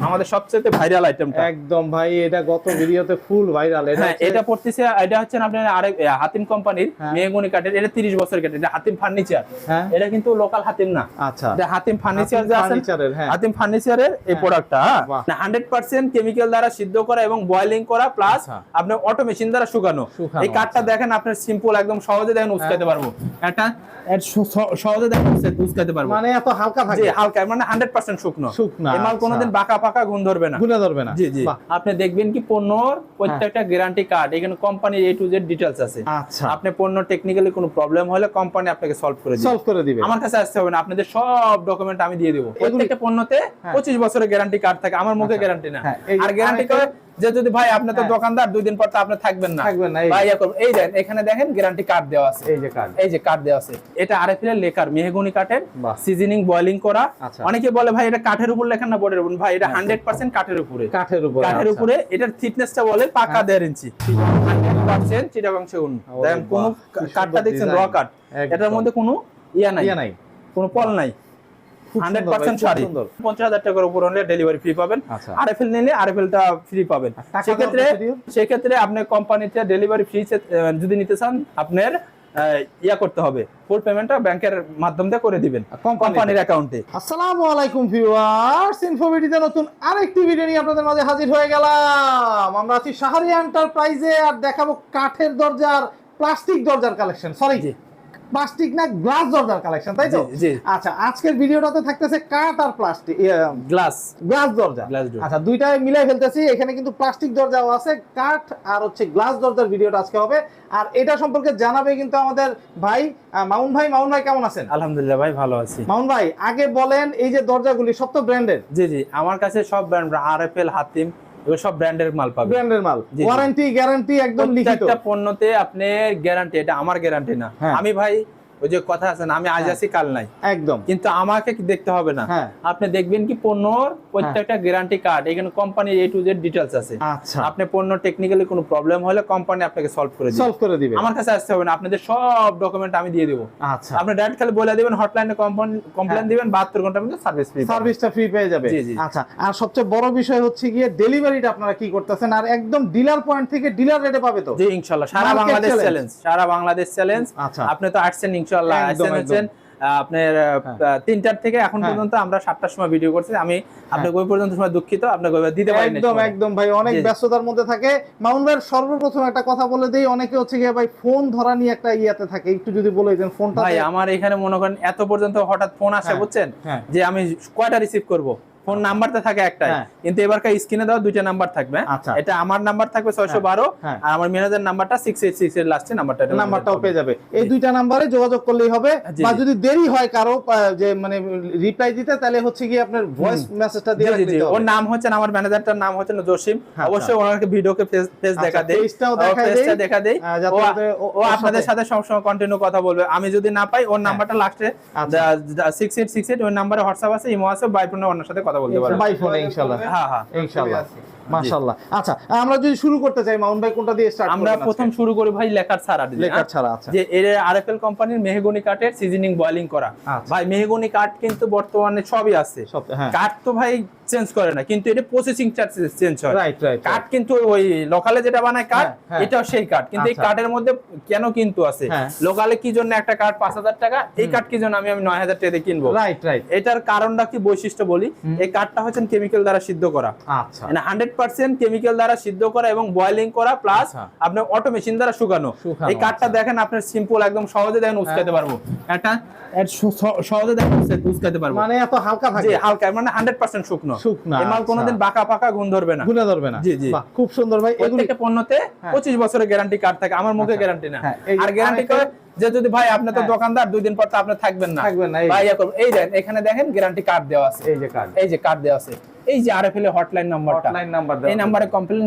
আমাদের সবচেয়ে ভাইরাল আইটেমটা। একদম ভাই, এটা গত ভিডিওতে ফুল ভাইরাল। এটা পড়তেছে, এটা হচ্ছে আপনার আরেক হাতিম কোম্পানির মেহগনি কাঠের। এটা 30 বছরের কাঠ। এটা হাতিম ফার্নিচার। এটা কিন্তু লোকাল হাতিম না। আচ্ছা, এটা হাতিম ফার্নিচার যে আছে, হাতিম ফার্নিচারের এই প্রোডাক্টটা 100% কেমিক্যাল দ্বারা সিদ্ধ করা এবং বয়লিং করা, প্লাস আপনার অটো মেশিন দ্বারা শুকানো। এই কাঠটা দেখেন, আপনার সিম্পল একদম সহজে দেখেন উস্কাতে পারবো। এটা সহজে দেখেন উস্কাতে পারবো, মানে এত হালকা থাকে। জি, হালকা, মানে 100% শুকনো। এই মাল কোনোদিন বাঁকা পাকা গুণ ধরবে না। জি জি, আপনি দেখবেন কি পণ্যর প্রত্যেকটা গ্যারান্টি কার্ড, এখানে কোম্পানির A to Z ডিটেইলস আছে। আচ্ছা, আপনি পণ্য টেকনিক্যালি কোনো প্রবলেম হলে কোম্পানি আপনাকে সলভ করে দিবে। আমার কাছে আসতে হবে না, আপনাদের সব ডকুমেন্ট আমি দিয়ে দেব। প্রত্যেকটা পণ্যতে 25 বছরের গ্যারান্টি কার্ড থাকে, আমার মুখে গ্যারান্টি না। আর গ্যারান্টি কার্ড যে যদি ভাই আপনি তো দোকানদার, 2 দিন পর তো আপনি থাকবেন না ভাই, এই দেখেন এখানে দেখেন গ্যারান্টি কার্ড দেওয়া আছে। এই যে কার্ড দেওয়া আছে, এটা আরএফএল এর লেকার মেহগনি কাঠের, সিজনিং বয়লিং করা। অনেকে বলে ভাই এটা কাঠের উপর লেখা না বোর্ডের উপর, ভাই এটা 100% কাঠের উপরে। এটার থিকনেসটা বলে পাকা 1.5 ইঞ্চি, 100% চিটাগাং সেগুন। দেখেন কোন কাঠটা দেখছেন, র কাঠ, এটার মধ্যে কোনো ইয়া নাই, কোনো পল নাই। 100% শাড়ি। 50,000 টাকার উপর হলে ডেলিভারি ফ্রি পাবেন। আরএফএল নিলে আরএফএলটা ফ্রি পাবেন। সেক্ষেত্রে আপনি কোম্পানিতে ডেলিভারি ফ্রি যদি নিতে চান, আপনার ইয়া করতে হবে, ফুল পেমেন্টটা ব্যাংকের মাধ্যম দিয়ে করে দিবেন কোম্পানির অ্যাকাউন্টে। আসসালামু আলাইকুম ভিউয়ার্স, ইনফোভিডিতে নতুন আরেকটি ভিডিও নিয়ে আপনাদের মাঝে হাজির হয়ে গেলাম। আমরা আছি শাহরিয়া এন্টারপ্রাইজে, আর দেখাবো কাঠের দরজার, প্লাস্টিক দরজার কালেকশন। সরি, প্লাস্টিক না, গ্লাস দরজার কালেকশন, তাই তো? আচ্ছা, আজকের ভিডিওটাতে থাকতেছে কাঠ আর প্লাস্টিক, গ্লাস দরজা। আচ্ছা, দুইটাই মিলাই ফেলতেছি। এখানে কিন্তু প্লাস্টিক দরজাও আছে, কাঠ আর হচ্ছে গ্লাস দরজার ভিডিওটা আজকে হবে। আর এটা সম্পর্কে জানাবে কিন্তু আমাদের ভাই মামুন ভাই। মামুন ভাই কেমন আছেন? আলহামদুলিল্লাহ ভাই, ভালো আছি। মামুন ভাই, আগে বলেন, এই যে দরজাগুলি সব তো ব্র্যান্ডের? জি, আমার কাছে সব ব্র্যান্ড, আরএফএল, হাতিম, সব ব্র্যান্ডের মাল পাবেন। ব্র্যান্ডের মাল, ওয়ারেন্টি গ্যারান্টি একদম লিখিত। প্রত্যেকটা পণ্যতে আপনি গ্যারান্টি, এটা আমার গ্যারান্টি না। আমি ভাই ওই যে কথা আছে না, আমি আজ আছি কাল নাই, একদম। কিন্তু আমাকে দেখতে হবে না, আপনি দেখবেন কি পণ্যর প্রত্যেকটা গ্যারান্টি কার্ড, এখানে কোম্পানির A to Z ডিটেইলস আছে। আচ্ছা, আপনি পণ্য টেকনিক্যালি কোনো প্রবলেম হলে কোম্পানি আপনাকে সলভ করে দিবে। আমার কাছে আসতে হবে না, আপনাদের সব ডকুমেন্ট আমি দিয়ে দেব। আচ্ছা, আপনি ডাইরেক্ট খালি বলে দিবেন, হটলাইনে কমপ্লেইন দিবেন, 72 ঘন্টার মধ্যে সার্ভিসটা ফ্রি পেয়ে যাবে। আচ্ছা, আর সবচেয়ে বড় বিষয় হচ্ছে গিয়ে ডেলিভারিটা আপনারা কি করতেছেন, আর একদম ডিলার পয়েন্ট থেকে ডিলার রেটে পাবে তো? জি ইনশাআল্লাহ, সারা বাংলাদেশ চ্যালেঞ্জ। আপনি তো আসছেন ইনশাআল্লাহ, আসছেন আপনার 3টার থেকে এখন পর্যন্ত আমরা 7টার সময় ভিডিও করছি। আমি আপনাকে ওই পর্যন্ত সময় দুঃখিত, আপনাকে দিতে পারিনি। একদম ভাই, অনেক ব্যস্ততার মধ্যে থাকে। মামুন ভাই, সর্বপ্রথম একটা কথা বলে দেই, অনেকে হচ্ছে গিয়ে ভাই ফোন ধরা নিয়ে একটা ইয়াতে থাকে, একটু যদি বলে দেন ফোনটা। ভাই আমার এখানে মনে করেন এত পর্যন্ত হঠাৎ ফোন আসে, বুঝছেন, যে আমি কয়টা রিসিভ করব। ফোন নাম্বারটা থাকে একটাই, কিন্তু এবারকার স্ক্রিনে দেওয়া 2টা নাম্বার থাকবে। এটা আমার নাম্বার থাকবে 612, আর আমার ম্যানেজার নাম্বারটা 686 এর লাস্টে নাম্বারটাও পেয়ে যাবে। এই 2টা নাম্বারে যোগাযোগ করলেই হবে। বা যদি দেরি হয় কারো যে মানে রিপ্লাই দিতে, তাহলে হচ্ছে কি আপনার ভয়েস মেসেজটা দিয়ে দিতে হবে। ওর নাম হচ্ছে, আমার ম্যানেজারটার নাম হচ্ছে জসিম। অবশ্যই ওনাকে ভিডিওকে ফেস দেখা দেই, দেখা দেই, ও আপনাদের সাথে সবসময় কন্টিনিউ কথা বলবে। আমি যদি না পাই, ওর নাম্বারটা লাস্টে 6868, ওই নাম্বারে হোয়াটসঅ্যাপ আছে, ইমো আছে, বাই ফোনে ওনার সাথে কথা বলতে পারবেন। বাই ফোনে ইনশাআল্লাহ। ইনশাআল্লাহ, মাশাআল্লাহ। আচ্ছা, আমরা যদি শুরু করতে চাই মামুন ভাই, কোনটা দিয়ে স্টার্ট করব? আমরা প্রথম শুরু করি ভাই লেকার ছাড়া। আচ্ছা, যে এর আরএফএল কোম্পানির মেহগনি কাঠের সিজনিং বয়লিং করা। ভাই মেহগনি কাঠ কিন্তু বর্তমানে সবই আছে, কাঠ তো ভাই চেঞ্জ করে না, কিন্তু এটা প্রসেসিং চার্জ চেঞ্জ হয়। কাঠ কিন্তু ওই লোকালে যেটা বানায় কাঠ, এটাও সেই কাঠ, কিন্তু এই কাঠের মধ্যে কেন কিন্তু আছে, লোকালে কি জন্য একটা কাঠ 5,000 টাকা, এই কাঠ কি জন্য আমি 9,000 টাকা দিয়ে কিনবো? এটার কারণটা কি, বৈশিষ্ট্য বলি। এই কাঠটা হচ্ছে কেমিক্যাল দ্বারা সিদ্ধ করা। আচ্ছা, মানে 100% কেমিক্যাল দ্বারা সিদ্ধ করা এবং বয়লিং করা, প্লাস আপনার অটো মেশিন দ্বারা শুকানো। এই কাঠটা দেখেন, আপনার সিম্পল একদম সহজে দেখেন উস্কাতে পারবো, একটা সহজে দেখেন উস্কাতে পারবো, মানে এত হালকা থাকে। জি, হালকা, মানে 100% শুকনো। এই মাল কোনোদিন বাঁকা পাকা গুণ ধরবে না। জি জি, খুব সুন্দর ভাই। প্রত্যেকটা পণ্যতে 25 বছরের গ্যারান্টি কার্ড থাকে, আমার মুখে গ্যারান্টি না। আর গ্যারান্টি কার্ড যে যদি ভাই আপনি তো দোকানদার, 2 দিন পর তো আপনি থাকবেন না ভাই, এই দেখেন এখানে দেখেন গ্যারান্টি কার্ড দেওয়া আছে। এই যে কার্ড দেওয়া আছে, এই যে আরএফএল এর হটলাইন নাম্বারটা, এই নম্বরে কমপ্লেইন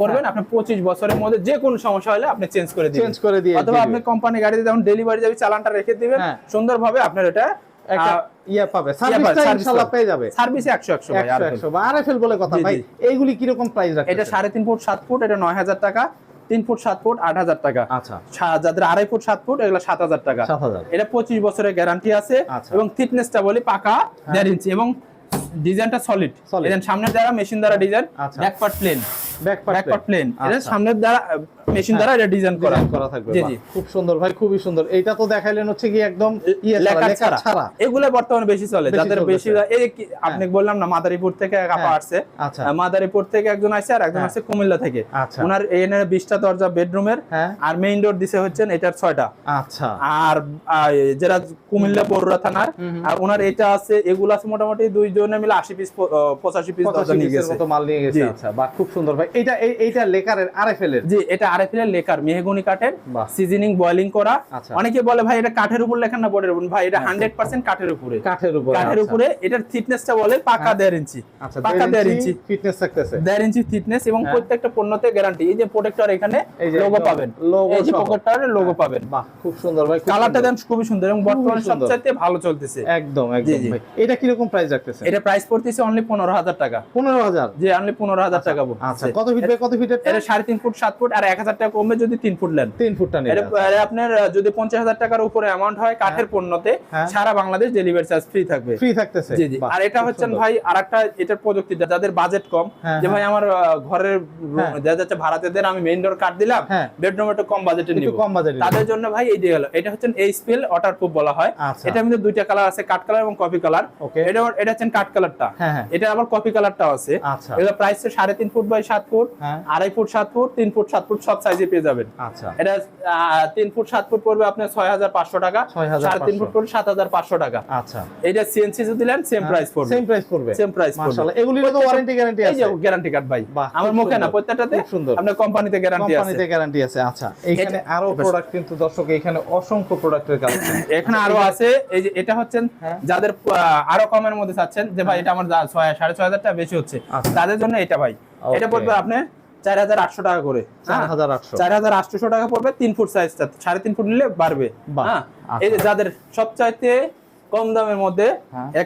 করবেন। আপনি 25 বছরের মধ্যে যে কোনো সমস্যা হলে আপনি চেঞ্জ করে দিবেন, অথবা আপনি কোম্পানি গাড়িতে যখন ডেলিভারি যাবে চালানটা রেখে দিবেন, সুন্দরভাবে আপনার এটা ইনশাআল্লাহ পেয়ে যাবে। সার্ভিসে 100 ভাই, আরএফএল বলে কথা ভাই। এইগুলি কি রকম প্রাইস রাখছেন? এটা 3.5 ফুট 7 ফুট, এটা 9,000 টাকা। 3 ফুট 7 ফুট 8,000 টাকা। আচ্ছা, যাদের 2.5 ফুট 7 ফুট, এগুলো 7,000 টাকা। এটা 25 বছরের গ্যারান্টি আছে, এবং থিকনেসটা বলি পাকা 1.5 ইঞ্চি, এবং ডিজাইনটা সলিড। এখানে সামনের দ্বারা মেশিন দ্বারা design, back part plain, back part plain. এটা সামনের দ্বারা মেশিন দ্বারা এটা ডিজাইন করা থাকবে। জি জি, খুব সুন্দর ভাই, খুবই সুন্দর। এইটা তো দেখাইলেন হচ্ছে কি একদম লেখা ছাড়া। এগুলো বর্তমানে বেশি চলে, যাদের বেশি এই আপনি বললাম না মাদারীপুর থেকে কাপা আসছে, মাদারীপুর থেকে একজন আসছে আর একজন আসছে কুমিল্লা থেকে। ওনার এখানে 20টা দরজা বেডরুমের, আর মেইন ডোর দিছে হচ্ছে এটার 6টা। আচ্ছা, আর যারা কুমিল্লা বড়ুয়া থানার, আর ওনার এটা আছে, এগুলো আছে মোটামুটি দুইজনে মিলে 80 পিস 85 পিস দরজা নিয়ে গেছে, মতো মাল নিয়ে গেছে। আচ্ছা, বাহ, খুব সুন্দর ভাই। এইটা লেকারের আরএফএল এর? জি, এটা আরএফএল এর লেকার, মেহগনি কাঠের, সিজনিং বয়লিং করা। অনেকে বলে ভাই এটা কাঠের উপর লেখা না বোর্ডের উপর, ভাই এটা 100% কাঠের উপরে। কাঠের উপরে। এটার থিকনেসটা বলে পাকা 1.5 ইঞ্চি, পাকা 1.5 ইঞ্চি ফিটনেস থাকতেছে, 1.5 ইঞ্চি থিকনেস, এবং প্রত্যেকটা পণ্যতে গ্যারান্টি। এই যে প্রোটেক্টর, এখানে লোগো পাবেন, এই যে প্রোটেক্টরের লোগো পাবেন। বাহ, খুব সুন্দর ভাই, কালারটা দেন খুবই সুন্দর, এবং বর্তমানে সবচেয়ে ভালো চলতেছে। একদম একদম ভাই। এটা কি রকম প্রাইস রাখতেছেন? এটা প্রাইস পড়তেছে অনলি 15,000 টাকা। 15,000? জি, অনলি 15,000 টাকা। আচ্ছা, কত ফিট বাই কত ফিট? এটা 3.5 ফুট 7 ফুট, আর 1000 টাকা কমবে যদি 3 ফুট নেন। 3 ফুটটা নেন। এটা আপনার যদি 50,000 টাকার উপরে অ্যামাউন্ট হয় কাঠের পণ্যতে, সারা বাংলাদেশ ডেলিভারি চার্জ ফ্রি থাকবে। ফ্রি থাকতেছে? জি জি। আর এটা হচ্ছে ভাই আরেকটা এটার প্রযুক্তিটা, যাদের বাজেট কম, যে ভাই আমার ঘরের যাচ্ছে ভাড়াতেদের আমি মেইন ডোর কাট দিলাম, বেডরুম একটু কম বাজেটে নিব, তাদের জন্য ভাই এই দিয়ে গেল। এটা হচ্ছে এইচপিএল ওয়াটারপ্রুফ বলা হয়। এটার মধ্যে দুইটা কালার আছে, কাট কালার এবং কফি কালার। এটা হচ্ছে কাট কালারটা, এটা আবার কফি কালারটাও আছে। এগুলো price 3.5 foot by 7 foot, 2.5 foot 7 foot, 3 foot 7 foot, সব সাইজে পেয়ে যাবেন। আচ্ছা, এটা 3 ফুট 7 ফুট পড়বে আপনার 6,500 টাকা, 3.5 ফুট পড়বে 7,500 টাকা। আচ্ছা, এটা সিএনসি যদি নেন সেম প্রাইস পড়বে, সেম প্রাইস পড়বে, সেম প্রাইস পড়বে। মাশাআল্লাহ, এগুলির তো ওয়ারেন্টি গ্যারান্টি আছে? এই যে গ্যারান্টি কার্ড ভাই, আমার মুখে না, প্রত্যেকটাতে আপনার কোম্পানিতে গ্যারান্টি আছে, কোম্পানিতে গ্যারান্টি আছে। আচ্ছা, এখানে আরো প্রোডাক্ট, কিন্তু দর্শক এখানে অসংখ্য প্রোডাক্টের কালেকশন এখানে আরো আছে। এই যে এটা হচ্ছে যাদের আরো কমের মধ্যে চাচ্ছেন যে ভাই এটা আমার 6,500 টাকা বেশি হচ্ছে, তাদের জন্য এটা ভাই, এটা পড়বে আপনার 4,800 টাকা করে। 4,800 টাকা পড়বে 3 ফুট সাইজটা, 3.5 ফুট নিলে বাড়বে। হ্যাঁ, এই যে যাদের সবচাইতে কম দামের মধ্যে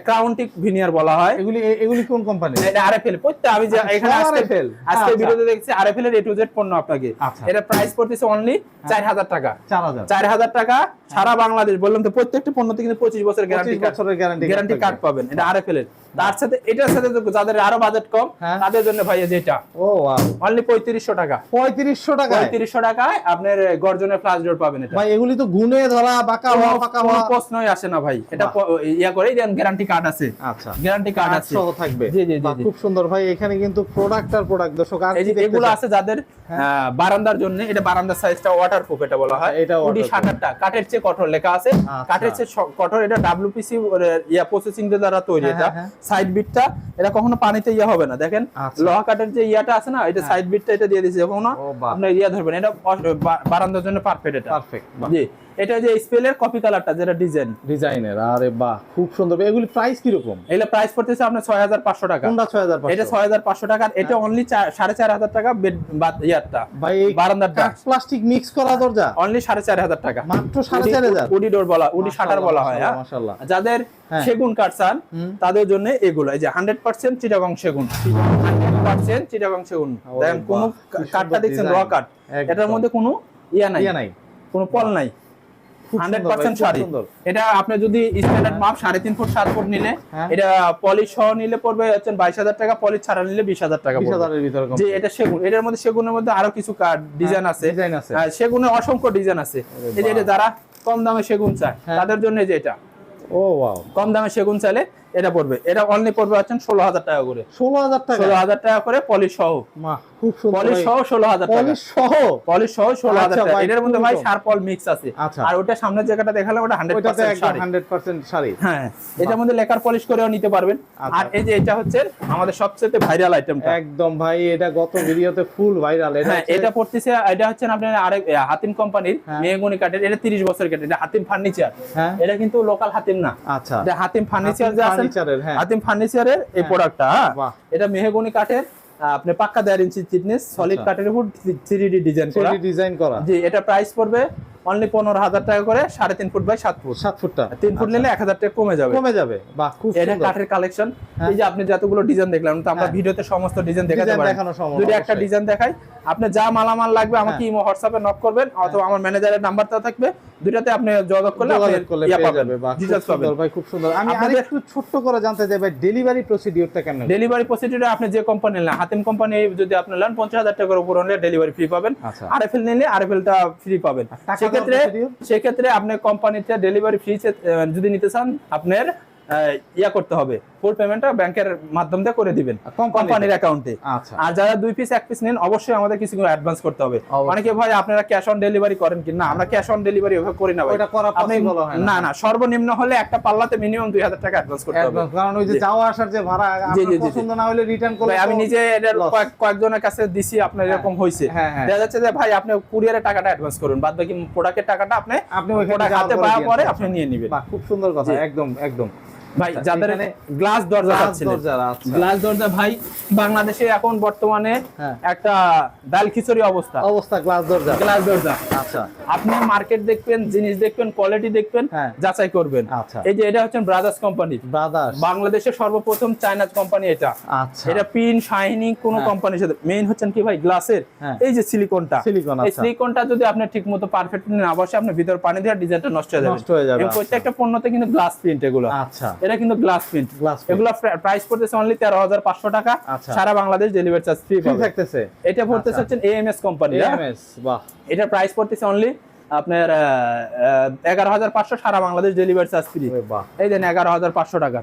ক্রাউন্টিক ভিনিয়ার বলা হয়, এগুলি কোন কোম্পানি? এটা আরএফএল। প্রত্যেক আমি যে এখানে আজকে ভিডিওতে দেখছি আরএফএল এর A to Z পণ্য আপনাকে। এটা প্রাইস পড়তেছে অনলি 4,000 টাকা। 4,000 টাকা সারা বাংলাদেশ। বললাম তো প্রত্যেকটা পণ্যতে কিন্তু 25 বছরের গ্যারান্টি কার্ড পাবেন, এটা আরএফএল এর। তার সাথে এটার সাথে যাদের আরো বাজেট কম, তাদের জন্য ভাই যেটা অনলি 3500 টাকা। 3500 টাকায় আপনার গর্জনের ফ্লাশ ডোর পাবেন। এটা ভাই এগুলি তো গুনে ধরা বাঁকা হওয়া ফাঁকা হওয়া প্রশ্নই আসে না ভাই, এটা ইয়া করে দেন, গ্যারান্টি কার্ড আছে। আচ্ছা, গ্যারান্টি কার্ড আছে, সহ থাকবে। জি জি জি, খুব সুন্দর ভাই। এখানে কিন্তু প্রোডাক্ট আর প্রোডাক্ট দর্শক আর এগুলো আছে যাদের বারান্দার জন্য। এটা বারান্দার সাইজটা ওয়াটারপ্রুফ এটা বলা হয়। এটা উডি শাটারটা কাঠের চেয়ে কঠোর লেখা আছে, কাঠের চেয়ে কঠোর। এটা ডব্লিউপিসি ইয়া প্রসেসিং দ্বারা তৈরি। এটা সাইড বিটটা এটা কখনো পানিতে ইয়া হবে না, দেখেন লোহা কাঠের যে ইয়াটা আছে না, এটা সাইড বিটটা এটা দিয়ে দিয়েছে, কখনো আপনি ইয়া ধরবেন। এটা বারান্দার জন্য পারফেক্ট। এটা পারফেক্ট। জি, এটা যে স্পেলের কপি কালারটা যেটা ডিজাইনের। আরে বাহ, খুব সুন্দর। এগুলি প্রাইস কি রকম? এগুলো প্রাইস পড়তেছে আপনার 6,500 টাকা। কোনটা 6,500? এটা 6,500 টাকা। এটা অনলি 4,500 টাকা বেড ইয়ারটা, ভাই বারান্দাটা প্লাস্টিক মিক্স করা দরজা অনলি 4,500 টাকা মাত্র। 4,500 উডি ডোর বলা, উডি শাটার বলা হয়। মাশাআল্লাহ, যাদের সেগুন কাঠ চান তাদের জন্য এগুলো। এই যে 100% চিটাগং সেগুন, 100% চিটাগং সেগুন। দেখেন কোন কাঠটা দেখছেন র কাঠ, এটার মধ্যে কোনো ইয়া নাই, কোনো পল নাই, 100% শাড়ি। এটা আপনি যদি স্ট্যান্ডার্ড মাপ 3.5 ফুট 7 ফুট নিলে, এটা পলিশ সহ নিলে পড়বে হচ্ছে 22,000 টাকা, পলিশ ছাড়া নিলে 20,000 টাকা। 20,000 এর ভিতরে যে এটা সেগুন। এটার মধ্যে সেগুনের মধ্যে আরো কিছু ডিজাইন আছে, সেগুনের অসংখ্য ডিজাইন আছে। এই যে এটা যারা কম দামে সেগুন চায় তাদের জন্য যে এটা কম দামে সেগুন চাইলে এটা পড়বে। এটা অনলি পড়বে হচ্ছে 16,000 টাকা করে। 16,000 টাকা করে পলিশ সহ। খুব সুন্দর। পলিশ সহ 16,000 টাকা। পলিশ সহ 16,000 টাকা। এটার মধ্যে ভাই সার পল মিক্স আছে। আর ওটা সামনের জায়গাটা দেখালে ওটা 100% শাড়ি। হ্যাঁ, এটার মধ্যে লেকার পলিশ করেও নিতে পারবেন। আর এই যে এটা হচ্ছে আমাদের সবচেয়ে ভাইরাল আইটেমটা। একদম ভাই, এটা গত ভিডিওতে ফুল ভাইরাল। এটা পড়তেছে, এটা হচ্ছে আপনার আরেক হাতিম কোম্পানির মেহগনি কাঠের। এটা 30 বছরের কাঠ। এটা হাতিম ফার্নিচার। এটা কিন্তু লোকাল হাতিম না। আচ্ছা, এটা হাতিম ফার্নিচার যে আছে, হাতিম ফার্নিচারের এই প্রোডাক্টটা। এটা মেহগনি কাঠের, আপনি পাক্কা 1.5 ইঞ্চি থিকনেস, সলিড কাঠের উপর 3D ডিজাইন করা। জি, এটা প্রাইস পড়বে অনলি 15,000 টাকা করে, 3.5 ফুট বাই 7 ফুট। 7 ফুটটা 3 ফুট নিলে 1,000 টাকা কমে যাবে। বাহ, খুব সুন্দর। এটা কাঠের কালেকশন। এই যে আপনি যতগুলো ডিজাইন দেখলাম, তো আমরা ভিডিওতে সমস্ত ডিজাইন দেখাতে পারি। যদি একটা ডিজাইন দেখাই, আপনি যা মালামাল লাগবে আমাকে ইমো হোয়াটসঅ্যাপে নক করবেন, অথবা আমার ম্যানেজারের নাম্বারটা থাকবে, দুইটাতে আপনি যোগাযোগ করলে পেয়ে যাবে। ডিটেইলস পাবেন ভাই, খুব সুন্দর। আমি আরেকটু ছোট্ট করে জানতে চাই ভাই, ডেলিভারি প্রসিডিউরটা কেমন? ডেলিভারি প্রসিডিউরে আপনি যে কোম্পানি নেন, হাতিম কোম্পানি যদি আপনি নেন 50,000 টাকার উপর হলে ডেলিভারি ফ্রি পাবেন। আরএফএল নিলে আরএফএলটা ফ্রি পাবেন। সেক্ষেত্রে আপনি কোম্পানিতে ডেলিভারি ফ্রি যদি নিতে চান, আপনার করতে হবে, ফুল পেমেন্টটা ব্যাংকের মাধ্যম দিয়ে করে দিবেন কোম্পানির অ্যাকাউন্টে। আর যারা 2 পিস 1 পিস নেন, অবশ্যই আমাদের কিছু অ্যাডভান্স করতে হবে। অনেকে ভাই আপনারা ক্যাশ অন ডেলিভারি করেন কি না? আমরা ক্যাশ অন ডেলিভারি ওভাবে করি না ভাই। ওটা করা পসিবল হয় না। না, সর্বনিম্ন হলে একটা পাল্লাতে মিনিমাম 2000 টাকা অ্যাডভান্স করতে হবে, কারণ ওই যে যাওয়া আসার যে ভাড়া, আপনার পছন্দ না হলে রিটার্ন করলে। আমি নিজে এর কয়েকজনের কাছে দিছি, আপনার এরকম হইছে। দেখা যাচ্ছে যে ভাই আপনি কুরিয়ারে টাকাটা অ্যাডভান্স করুন, বাদ বাকি প্রোডাক্টের টাকাটা আপনি ওই প্রোডাক্ট হাতে পাওয়ার পরে আপনি নিয়ে নেবেন। খুব সুন্দর কথা, একদম একদম ভাই। যাদের গ্লাস দরজা আছে, গ্লাস দরজা ভাই বাংলাদেশে এখন বর্তমানে একটা ডাল খিচুড়ি অবস্থা গ্লাস দরজা। আচ্ছা, আপনি মার্কেট দেখবেন, জিনিস দেখবেন, কোয়ালিটি দেখবেন, যাচাই করবেন। এই যে এটা হচ্ছে ব্রাদার্স কোম্পানি, বাংলাদেশের সর্বপ্রথম চায়না কোম্পানি এটা। এটা পিন শাইনিং কোন কোম্পানির সাথে, মেইন হচ্ছেন কি ভাই গ্লাসের এই যে সিলিকনটা, এই সিলিকনটা যদি আপনি ঠিকমতো পারফেক্টলি না বসে, আপনি ভিতর পানি দিয়ে ডিজাইনটা নষ্ট হয়ে যাবে। এবং প্রত্যেকটা পণ্যতে কিন্তু গ্লাস প্রিন্ট এগুলো। আচ্ছা, এটা কিন্তু গ্লাস প্রিন্ট। এগুলো প্রাইস পড়তেছে অনলি 13,500 টাকা। সারা বাংলাদেশ ডেলিভারি চার্জ ফ্রি থাকতেছে। এটা পড়তেছে হচ্ছে এএমএস কোম্পানি। বাহ, এটা প্রাইস পড়তেছে অনলি আপনার 11,500, সারা বাংলাদেশ ডেলিভারি চার্জ ফ্রি। এই দেন 11,500 টাকা।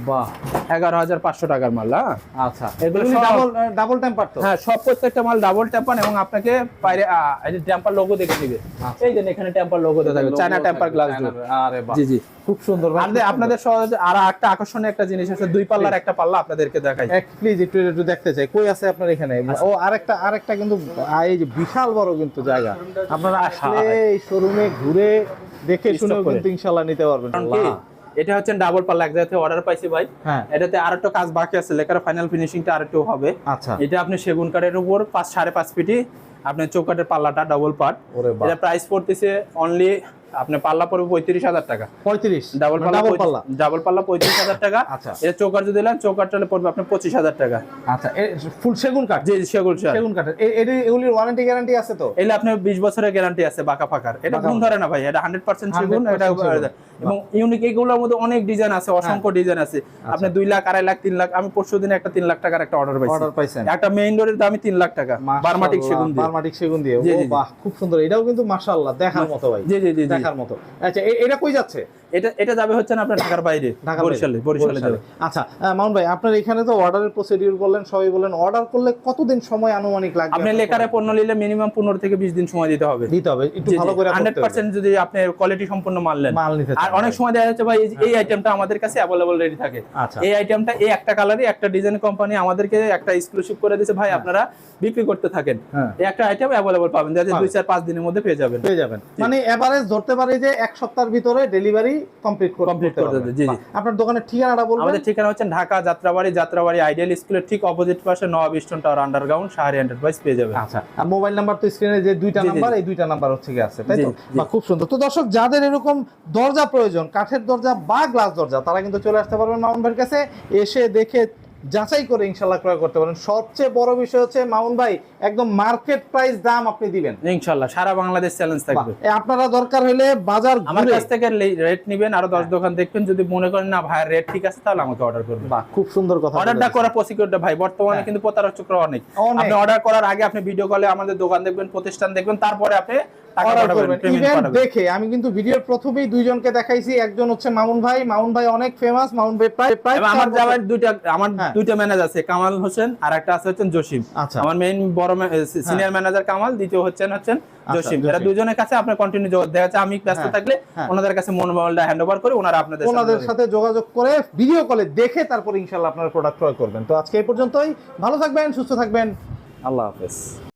বাহ, 11,500 টাকার মাল। আচ্ছা, এগুলো ডাবল টেম্পার তো? হ্যাঁ, সব প্রত্যেকটা মাল ডাবল টেম্পার, এবং আপনাকে বাইরে এই যে টেম্পার লোগো দেখে দিবে। এই যে এখানে টেম্পার লোগো দেওয়া থাকবে, চায়না টেম্পার গ্লাস ডোর। আরে বাহ, জি খুব সুন্দর। আপনাদের সহজে আর একটা আকর্ষণীয় একটা জিনিস আছে, 2 পাল্লার একটা পাল্লা আপনাদেরকে দেখাই। প্লিজ একটু দেখতে চাই, কই আছে আপনার এখানে? ও আরেকটা কিন্তু এই যে বিশাল বড় কিন্তু জায়গা, আপনারা আসলে এই শোরুমে ঘুরে দেখে শুনে কিন্তু ইনশাআল্লাহ নিতে পারবেন। এটা হচ্ছে ডাবল পাল্লা, এক জায়গা থেকে অর্ডার পাইছি ভাই। এটাতে আরেকটা কাজ বাকি আছে, লেখার ফাইনাল ফিনিশিংটা আরেকটু হবে। আচ্ছা, এটা আপনি সেগুন কাঠের উপর 5.5 ফিটি আপনার চৌকাঠের পাল্লাটা ডাবল পার্ট। এটা প্রাইস পড়তেছে অনলি আপনি পাল্লা পড়বে 35,000 টাকা। 35 ডাবল পাল্লা 35,000 টাকা। আচ্ছা, এটা চৌকাঠ যদি নেন, চৌকাঠটা পড়বে আপনার 25,000 টাকা। আচ্ছা, ফুল সেগুন কাঠ? জি, সেগুন কাঠ। এগুলির ওয়ারেন্টি গ্যারান্টি আছে তো? এলে আপনি 20 বছরের গ্যারান্টি আছে বাঁকা ফাঁকার। এটা গুণ ধরে না ভাই, এটা 100% সেগুন। এটা এবং ইউনিক এগুলোর মধ্যে অনেক ডিজাইন আছে, অসংখ্য ডিজাইন আছে। আপনি 2 লাখ, 2.5 লাখ, 3 লাখ। আমি পরশুদিন একটা 3 লাখ টাকার একটা অর্ডার পাইছি। একটা মেইন ডোরের দামই 3 লাখ টাকা, বারমাটিক সেগুন দিয়ে। ও বাহ, খুব সুন্দর। এটাও কিন্তু মাশাআল্লাহ দেখার মতো ভাই। জি দেখার মতো। আচ্ছা, এটা কই যাচ্ছে? এটা যাবে হচ্ছে না আপনার ঢাকার বাইরে, বরিশালে যাবে। আচ্ছা মামুন ভাই, আপনার এখানে তো অর্ডারের প্রসিডিউর বললেন, সবই বললেন। অর্ডার করলে কতদিন সময় আনুমানিক লাগবে? আপনি লেকারে পণ্য নিলে মিনিমাম 15 থেকে 20 দিন সময় দিতে হবে। একটু ভালো করে 100% যদি আপনি কোয়ালিটি সম্পন্ন মাল নেন। আর অনেক সময় দেখা যাচ্ছে ভাই এই আইটেমটা আমাদের কাছে अवेलेबल রেডি থাকে। এই আইটেমটা এই একটা কালারই একটা ডিজাইন কোম্পানি আমাদেরকে একটা এক্সক্লুসিভ করে দিয়েছে, ভাই আপনারা বিক্রি করতে থাকেন, এই একটা আইটেম अवेलेबल পাবেন, যাতে 2-4-5 দিনের মধ্যে পেয়ে যাবেন। মানে এভারেজ ধরতে পারি যে 1 সপ্তাহের ভিতরে ডেলিভারি কমপ্লিট করতে পারবেন। জি। আপনার দোকানের ঠিকানাটা বলবেন? আমাদের ঠিকানা হচ্ছে ঢাকা যাত্রাবাড়ি আইডিয়াল স্কুলের ঠিক অপোজিট পাশে নবাব স্টোন টাওয়ার আন্ডারগ্রাউন্ড, শাহরি এন্টারপ্রাইজ পেয়ে যাবেন। আচ্ছা, আর মোবাইল নাম্বার তো স্ক্রিনে যে দুইটা নাম্বার, এই দুইটা নাম্বার হচ্ছে কি আছে, তাই তো? খুব সুন্দর। তো দর্শক, যাদের এরকম দরজা প্রয়োজন, কাঠের দরজা বা গ্লাস দরজা, তারা কিন্তু চলে আসতে পারবেন মামুন ভাইয়ের কাছে, এসে দেখে যাচাই করে ইনশাআল্লাহ ক্রয় করতে পারেন। সবচেয়ে বড় বিষয় হচ্ছে মামুন ভাই একদম মার্কেট প্রাইস দাম আপনি দিবেন ইনশাআল্লাহ, সারা বাংলাদেশ চ্যালেঞ্জ থাকবে। আপনারা দরকার হলে বাজার আমার কাছ থেকে রেট নেবেন, আরো 10 দোকান দেখবেন, যদি মনে করেন না ভাই রেট ঠিক আছে, তাহলে আমাকে অর্ডার করবেন। বাহ, খুব সুন্দর কথা। অর্ডারটা করা প্রসিকিউরটা ভাই বর্তমানে কিন্তু প্রতারকরা অনেক। আপনি অর্ডার করার আগে আপনি ভিডিও কলে আমাদের দোকান দেখবেন, প্রতিষ্ঠান দেখবেন, তারপরে আপনি দেখে আমি কিন্তু ভিডিওর প্রথমেই দুইজনকে দেখাইছি। একজন হচ্ছে মামুন ভাই অনেক ফেমাস। মামুন ভাই প্রায় আমার দুইটা ম্যানেজার আছে, কামাল হোসেন, আর একটা আছে হচ্ছেন জসিম। আমার মেইন বড় সিনিয়র ম্যানেজার কামাল, দ্বিতীয় হচ্ছেন জসিম। এরা দুজনের কাছে আপনার কন্টিনিউ যোগাযোগ, দেখা যাচ্ছে আমি ব্যস্ত থাকলে ওনাদের কাছে মোবাইলটা হ্যান্ডওভার করে ওনারা আপনাদের সাথে যোগাযোগ করে ভিডিও কলে দেখে তারপর ইনশাআল্লাহ আপনার প্রোডাক্ট ক্রয় করবেন। তো আজকে এই পর্যন্তই। ভালো থাকবেন, সুস্থ থাকবেন, আল্লাহ হাফেজ।